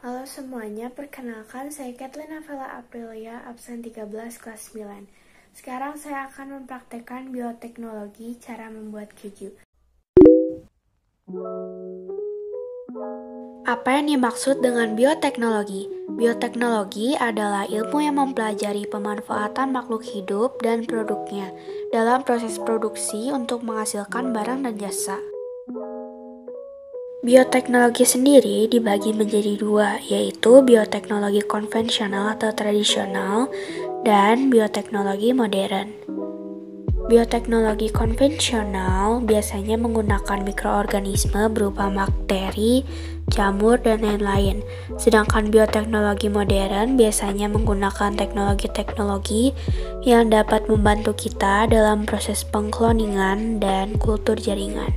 Halo semuanya, perkenalkan saya Kathleen Avella Aprilia, absen 13 kelas 9. Sekarang saya akan mempraktekkan bioteknologi, cara membuat keju. Apa yang dimaksud dengan bioteknologi? Bioteknologi adalah ilmu yang mempelajari pemanfaatan makhluk hidup dan produknya dalam proses produksi untuk menghasilkan barang dan jasa. Bioteknologi sendiri dibagi menjadi dua, yaitu bioteknologi konvensional atau tradisional dan bioteknologi modern. Bioteknologi konvensional biasanya menggunakan mikroorganisme berupa bakteri, jamur, dan lain-lain. Sedangkan bioteknologi modern biasanya menggunakan teknologi-teknologi yang dapat membantu kita dalam proses pengkloningan dan kultur jaringan.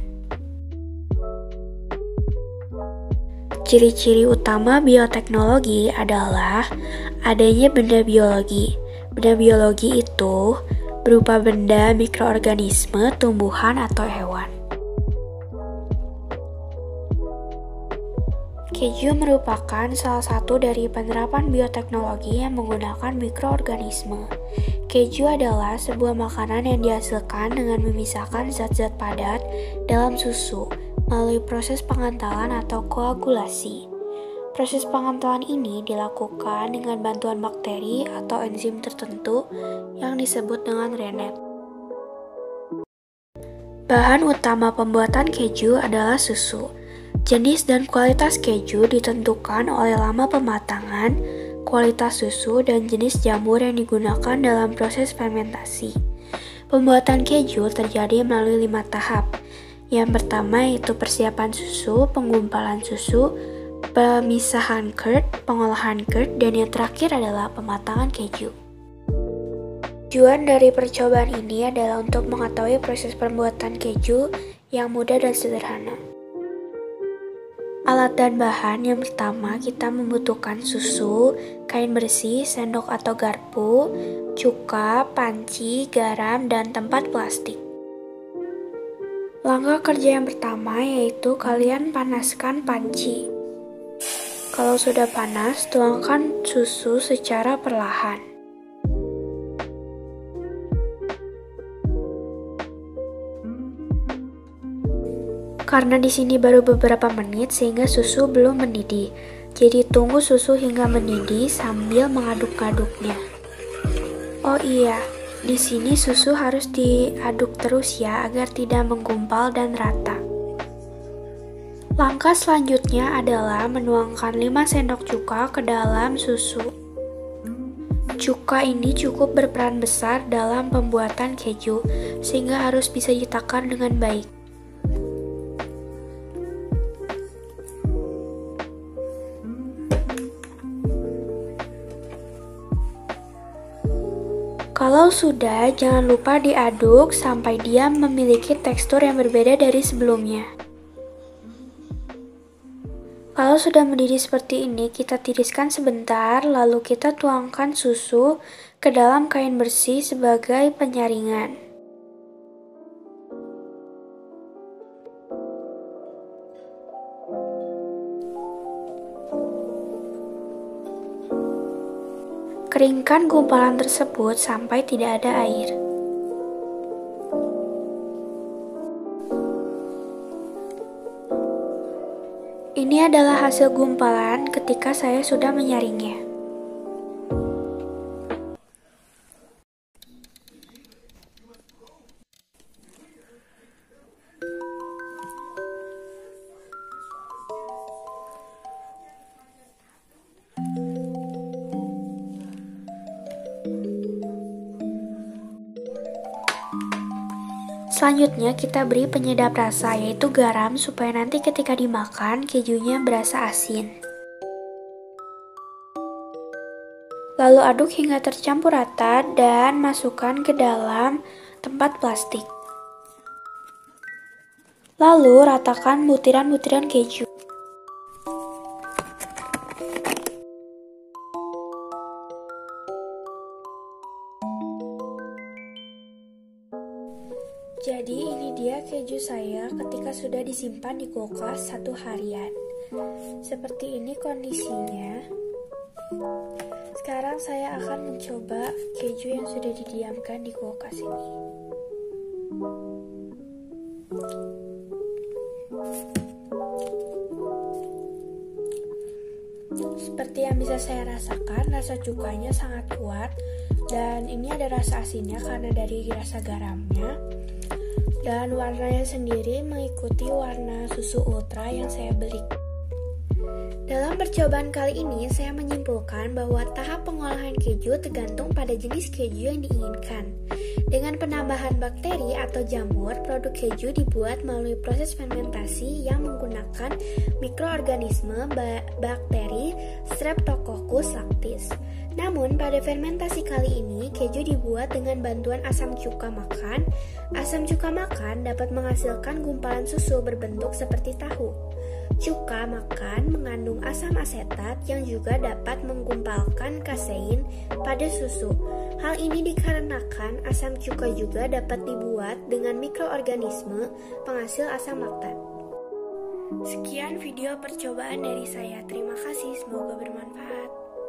Ciri-ciri utama bioteknologi adalah adanya benda biologi. Benda biologi itu berupa benda mikroorganisme, tumbuhan, atau hewan. Keju merupakan salah satu dari penerapan bioteknologi yang menggunakan mikroorganisme. Keju adalah sebuah makanan yang dihasilkan dengan memisahkan zat-zat padat dalam susu melalui proses pengentalan atau koagulasi. Proses pengentalan ini dilakukan dengan bantuan bakteri atau enzim tertentu yang disebut dengan rennet. Bahan utama pembuatan keju adalah susu. Jenis dan kualitas keju ditentukan oleh lama pematangan, kualitas susu, dan jenis jamur yang digunakan dalam proses fermentasi. Pembuatan keju terjadi melalui 5 tahap. Yang pertama yaitu persiapan susu, penggumpalan susu, pemisahan curd, pengolahan curd, dan yang terakhir adalah pematangan keju. Tujuan dari percobaan ini adalah untuk mengetahui proses pembuatan keju yang mudah dan sederhana. Alat dan bahan yang pertama kita membutuhkan susu, kain bersih, sendok atau garpu, cuka, panci, garam, dan tempat plastik. Langkah kerja yang pertama yaitu kalian panaskan panci. Kalau sudah panas, tuangkan susu secara perlahan. Karena di sini baru beberapa menit sehingga susu belum mendidih. Jadi tunggu susu hingga mendidih sambil mengaduk-aduknya. Oh iya, di sini susu harus diaduk terus ya agar tidak menggumpal dan rata. Langkah selanjutnya adalah menuangkan 5 sendok cuka ke dalam susu. Cuka ini cukup berperan besar dalam pembuatan keju, sehingga harus bisa ditakar dengan baik. Kalau sudah, jangan lupa diaduk sampai dia memiliki tekstur yang berbeda dari sebelumnya. Kalau sudah mendidih seperti ini, kita tiriskan sebentar, lalu kita tuangkan susu ke dalam kain bersih sebagai penyaringan. Keringkan gumpalan tersebut sampai tidak ada air. Ini adalah hasil gumpalan ketika saya sudah menyaringnya. Selanjutnya kita beri penyedap rasa yaitu garam supaya nanti ketika dimakan kejunya berasa asin. Lalu aduk hingga tercampur rata dan masukkan ke dalam tempat plastik. Lalu ratakan butiran-butiran keju. Jadi ini dia keju saya ketika sudah disimpan di kulkas 1 harian. Seperti ini kondisinya. Sekarang saya akan mencoba keju yang sudah didiamkan di kulkas ini. Seperti yang bisa saya rasakan, rasa cukanya sangat kuat. Dan ini ada rasa asinnya karena dari rasa garamnya. Dan warnanya sendiri mengikuti warna susu ultra yang saya beli. Dalam percobaan kali ini, saya menyimpulkan bahwa tahap pengolahan keju tergantung pada jenis keju yang diinginkan. Dengan penambahan bakteri atau jamur, produk keju dibuat melalui proses fermentasi yang menggunakan mikroorganisme bakteri Streptococcus lactis. Namun, pada fermentasi kali ini, keju dibuat dengan bantuan asam cuka makan. Asam cuka makan dapat menghasilkan gumpalan susu berbentuk seperti tahu. Cuka makan mengandung asam asetat yang juga dapat menggumpalkan kasein pada susu. Hal ini dikarenakan asam cuka juga dapat dibuat dengan mikroorganisme penghasil asam laktat. Sekian video percobaan dari saya. Terima kasih, semoga bermanfaat.